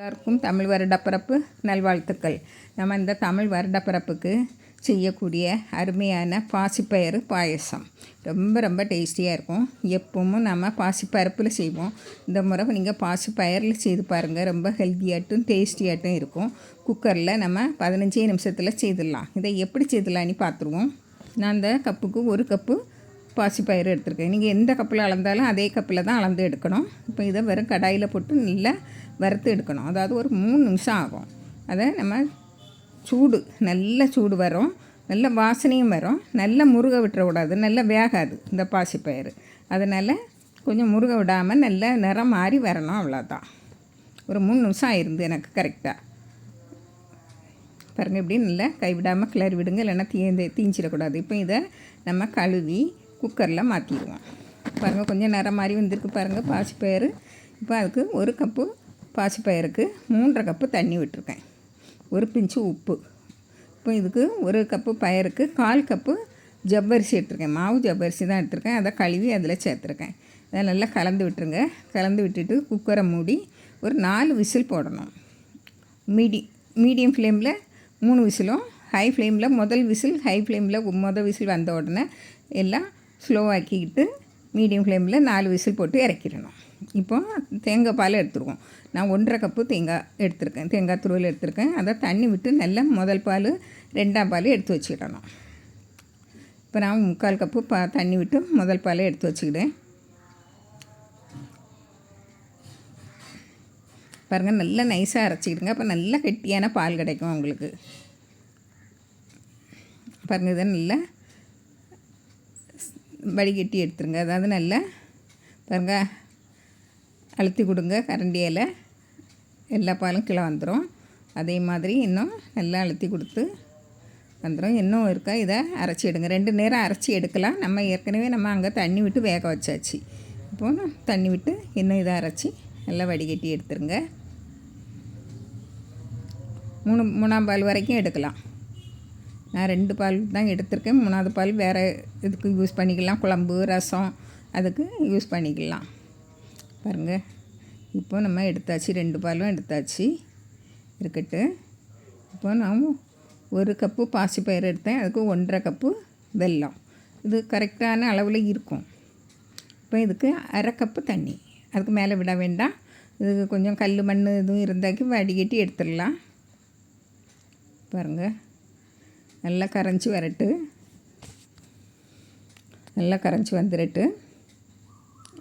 எல்லாருக்கும் தமிழ் வருடப்பிறப்பு நல்வாழ்த்துக்கள். நம்ம இந்த தமிழ் வருடப்பிறப்புக்கு செய்யக்கூடிய அருமையான பாசிப்பயிறு பாயசம் ரொம்ப ரொம்ப டேஸ்டியாக இருக்கும். எப்பவும் நம்ம பாசிப்பருப்பில் செய்வோம். இந்த முறை நீங்கள் பாசிப்பயிரில் செய்து பாருங்கள். ரொம்ப ஹெல்த்தியாகட்டும் டேஸ்டியாகட்டும் இருக்கும். குக்கரில் நம்ம 15 நிமிஷத்தில் செய்திடலாம். இதை எப்படி செய்திடலான்னு பார்த்துருவோம். நான் இந்த கப்புக்கு 1 கப்பு பாசிப்பயிறு எடுத்துருக்கேன். நீங்கள் எந்த கப்பில் அளந்தாலும் அதே கப்பில் தான் அளந்து எடுக்கணும். இப்போ இதை வெறும் கடாயில் போட்டு நல்லா வறுத்து எடுக்கணும். அதாவது ஒரு 3 நிமிஷம் ஆகும். அதை நம்ம நல்ல சூடு வரும், நல்ல வாசனையும் வரும். நல்லா முருக விட்டுறக்கூடாது, நல்லா வேகாது இந்த பாசிப்பயிறு. அதனால் கொஞ்சம் முருக விடாமல் நல்ல நிறம் மாறி வரணும், அவ்வளோதான். ஒரு 3 நிமிஷம் ஆயிருந்து எனக்கு கரெக்டாக. பாருங்கள், இப்படி நல்லா கைவிடாமல் கிளறி விடுங்க, இல்லைன்னா தீஞ்சிடக்கூடாது. இப்போ இதை நம்ம கழுவி குக்கரில் மாற்றிடுவோம். பாருங்கள், கொஞ்சம் நிறம் மாதிரி வந்திருக்கு பாருங்கள் பாசிப்பயிறு. இப்போ அதுக்கு 1 கப்பு பாசிப்பயிருக்கு 3.5 கப்பு தண்ணி விட்டுருக்கேன், 1 பிஞ்சு உப்பு. இப்போ இதுக்கு 1 கப்பு பயிருக்கு 1/4 கப்பு ஜவ்வரிசி எடுத்துருக்கேன். மாவு ஜவ்வரிசி தான் எடுத்துருக்கேன். அதை கழுவி அதில் சேர்த்துருக்கேன். அதை நல்லா கலந்து விட்டுருங்க. கலந்து விட்டுட்டு குக்கரை மூடி ஒரு 4 விசில் போடணும். மீடியம் ஃப்ளேமில் 3 விசிலும், ஹை ஃப்ளேமில் முதல் விசில், ஹை ஃப்ளேமில் விசில் வந்த உடனே எல்லாம் ஸ்லோவாக்கிக்கிட்டு மீடியம் ஃப்ளேமில் 4 விசில் போட்டு இறக்கிடணும். இப்போ தேங்காய் பால் எடுத்துருவோம். நான் 1.5 கப்பு தேங்காய் எடுத்திருக்கேன், தேங்காய் துருவல் எடுத்திருக்கேன். அதை தண்ணி விட்டு நல்லா முதல் பால் 2ஆம் பால் எடுத்து வச்சுக்கிடணும். இப்போ நான் 3/4 கப்பு தண்ணி விட்டு முதல் பால் எடுத்து வச்சுக்கிட்டேன். பாருங்கள், நல்லா நைஸாக அரைச்சிக்கிடுங்க. அப்போ நல்லா கெட்டியான பால் கிடைக்கும் உங்களுக்கு. பாருங்கள், இதை நல்லா வடிகட்டி எடுத்துருங்க. அதாவது நல்லா பாருங்கள் அழுத்தி கொடுங்க கரண்டியில், எல்லா பாலும் கீழே வந்துடும். அதே மாதிரி இன்னும் நல்லா அழுத்தி கொடுத்து வந்துடும். இன்னும் இருக்கா, இதை அரைச்சி எடுங்க. 2 நேரம் அரைச்சி எடுக்கலாம். நம்ம ஏற்கனவே அங்கே தண்ணி விட்டு வேக வச்சாச்சு. இப்போது தண்ணி விட்டு இன்னும் இதை அரைச்சி நல்லா வடிகட்டி எடுத்துருங்க. 3ஆம் பால் வரைக்கும் எடுக்கலாம். நான் 2 பால் தான் எடுத்திருக்கேன். 3ஆவது பால் வேறு இதுக்கு யூஸ் பண்ணிக்கலாம், குழம்பு ரசம் அதுக்கு யூஸ் பண்ணிக்கலாம். பாருங்கள், இப்போ நம்ம எடுத்தாச்சு, 2 பாலும் எடுத்தாச்சு இருக்கட்டு. இப்போ நான் 1 கப்பு பாசிப்பயிறு எடுத்தேன். அதுக்கு 1.5 கப்பு வெல்லம். இது கரெக்டான அளவில் இருக்கும். இப்போ இதுக்கு 1/2 கப்பு தண்ணி, அதுக்கு மேலே விட வேண்டாம். இதுக்கு கொஞ்சம் கல் மண் இதுவும் இருந்தாக்கி வடிகட்டி எடுத்துடலாம். பாருங்கள், நல்லா கரைஞ்சி வரட்டு, நல்லா கரைஞ்சி வந்துடட்டு.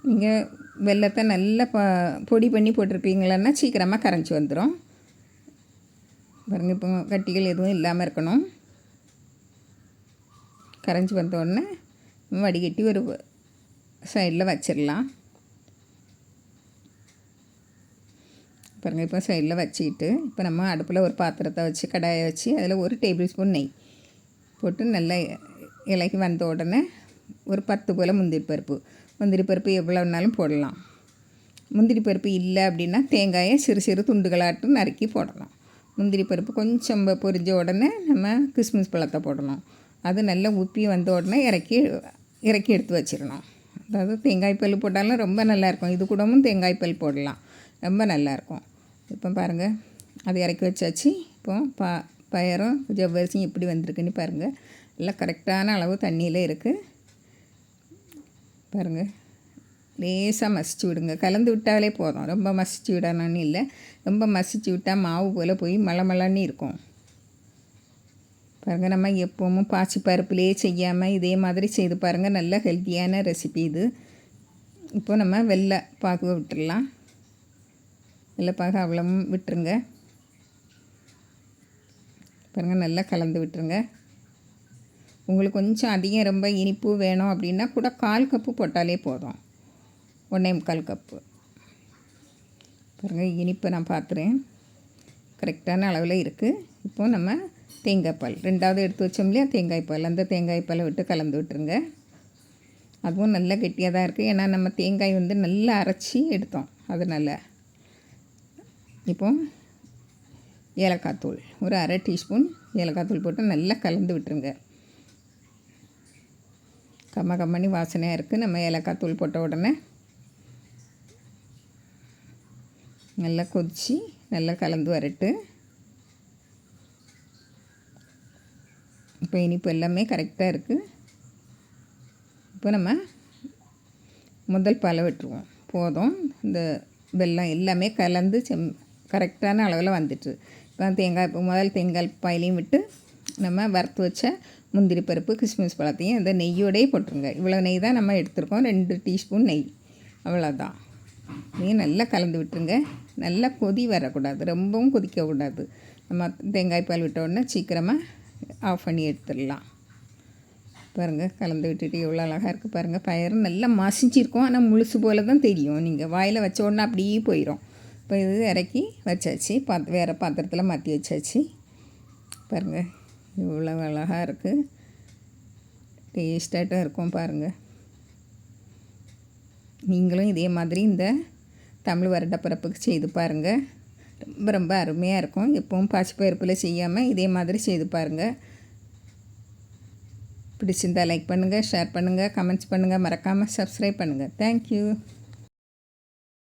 நீங்கள் வெல்லத்தை நல்லா பொடி பண்ணி போட்டிருப்பீங்களன்னா சீக்கிரமாக கரைஞ்சி வந்துடும். பாருங்கள், இப்போ கட்டிகள் எதுவும் இல்லாமல் இருக்கணும். கரைஞ்சி வந்தோடனே வடிகட்டி ஒரு சைடில் வச்சிடலாம். பாருங்கள், இப்போ சைடில் வச்சுக்கிட்டு இப்போ நம்ம அடுப்பில் ஒரு பாத்திரத்தை வச்சு கடாயை வச்சு அதில் 1 டேபிள் ஸ்பூன் நெய் போட்டு நல்லா இலைக்கு வந்த உடனே ஒரு 10 போல் முந்திரி பருப்பு எவ்வளோனாலும் போடலாம். முந்திரி பருப்பு இல்லை அப்படின்னா தேங்காயை சிறு சிறு துண்டுகளாட்டும் நறுக்கி போடணும். முந்திரி பருப்பு கொஞ்சம் பொரிஞ்ச உடனே நம்ம கிஸ்மிஸ் பழத்தை போடணும். அது நல்லா உப்பி வந்த உடனே இறக்கி எடுத்து வச்சிடணும். அதாவது தேங்காய் பல் போட்டாலும் ரொம்ப நல்லாயிருக்கும். இது கூடவும் தேங்காய் பல் போடலாம், ரொம்ப நல்லாயிருக்கும். இப்போ பாருங்கள், அது இறக்கி வச்சாச்சு. இப்போ பயரும் ஜவ்வரிசியும் எப்படி வந்திருக்குன்னு பாருங்கள். எல்லாம் கரெக்டான அளவு தண்ணியில் இருக்குது. பாருங்கள், லேசாக மசிச்சு விடுங்க. கலந்து விட்டாலே போதும், ரொம்ப மசிச்சு விடணும்னு இல்லை. ரொம்ப மசிச்சு விட்டால் மாவு போல் போய் மலமலன்னு இருக்கும். பாருங்கள், நம்ம எப்பவும் பாசிப்பருப்புலேயே செய்யாமல் இதே மாதிரி செய்து பாருங்கள். நல்ல ஹெல்த்தியான ரெசிபி இது. இப்போ நம்ம வெள்ளை பாகு விட்டுடலாம். வெள்ளைப்பாகு அவ்வளவும் விட்டுருங்க. பாருங்கள், நல்லா கலந்து விட்டுருங்க. உங்களுக்கு கொஞ்சம் அதிகம் ரொம்ப இனிப்பு வேணும் அப்படின்னா கூட 1/4 கப்பு போட்டாலே போதும், 1.25 கப்பு. பாருங்கள், இனிப்பை நான் பார்த்துறேன், கரெக்டான அளவில் இருக்குது. இப்போது நம்ம தேங்காய் பால் 2வது எடுத்து வச்சோம் இல்லையா, தேங்காய் பால், அந்த தேங்காய் பாலை விட்டு கலந்து விட்டுருங்க. அதுவும் நல்லா கெட்டியாக தான் இருக்குது. ஏன்னா நம்ம தேங்காய் நல்லா அரைச்சி எடுத்தோம், அதனால். இப்போது ஏலக்காய் தூள் ஒரு 1/2 டீஸ்பூன் ஏலக்காய் தூள் போட்டு நல்லா கலந்து விட்டுருங்க. கம்மனி வாசனையாக இருக்குது. நம்ம ஏலக்காய் தூள் போட்ட உடனே நல்லா கொதித்து நல்லா கலந்து வரட்டு. இப்போ இனிப்பு எல்லாமே கரெக்டாக இருக்குது. இப்போ நம்ம முதல் பாலை விட்டுருவோம். போதும். இந்த வெல்லம் எல்லாமே கலந்து கரெக்டான அளவில் வந்துட்டு. இப்போ முதல் தேங்காய் பாயிலையும் விட்டு நம்ம வறுத்து வச்ச முந்திரி பருப்பு கிஸ்மிஸ் பழத்தையும் இந்த நெய்யோடையே போட்டுருங்க. இவ்வளோ நெய் தான் நம்ம எடுத்துருக்கோம். 2 டீஸ்பூன் நெய், அவ்வளோதான். நீங்கள் நல்லா கலந்து விட்டுருங்க. நல்லா கொதி வரக்கூடாது, ரொம்பவும் கொதிக்கக்கூடாது. நம்ம தேங்காய் பால் விட்ட உடனே சீக்கிரமாக ஆஃப் பண்ணி எடுத்துடலாம். பாருங்கள், கலந்து விட்டுட்டு எவ்வளோ அழகாக இருக்குது பாருங்கள். பயறு நல்லா மசிஞ்சிருக்கும், ஆனால் முழுசு போல் தான் தெரியும். நீங்கள் வாயில் வச்ச உடனே அப்படியே போயிடும். இப்போ இது இறக்கி வச்சாச்சு, வேறு பாத்திரத்தில் மாற்றி வச்சாச்சு. பாருங்கள், இவ்வளோ அழகாக இருக்குது. டேஸ்டாட்டும் இருக்கும் பாருங்கள். நீங்களும் இதே மாதிரி இந்த தமிழ் வருடப்பிறப்புக்கு செய்து பாருங்கள். ரொம்ப ரொம்ப அருமையாக இருக்கும். எப்பவும் பாசிப்பருப்பில் செய்யாமல் இதே மாதிரி செய்து பாருங்கள். பிடிச்சிருந்தால் லைக் பண்ணுங்கள், ஷேர் பண்ணுங்கள், கமெண்ட்ஸ் பண்ணுங்கள், மறக்காமல் சப்ஸ்கிரைப் பண்ணுங்கள். தேங்க்யூ.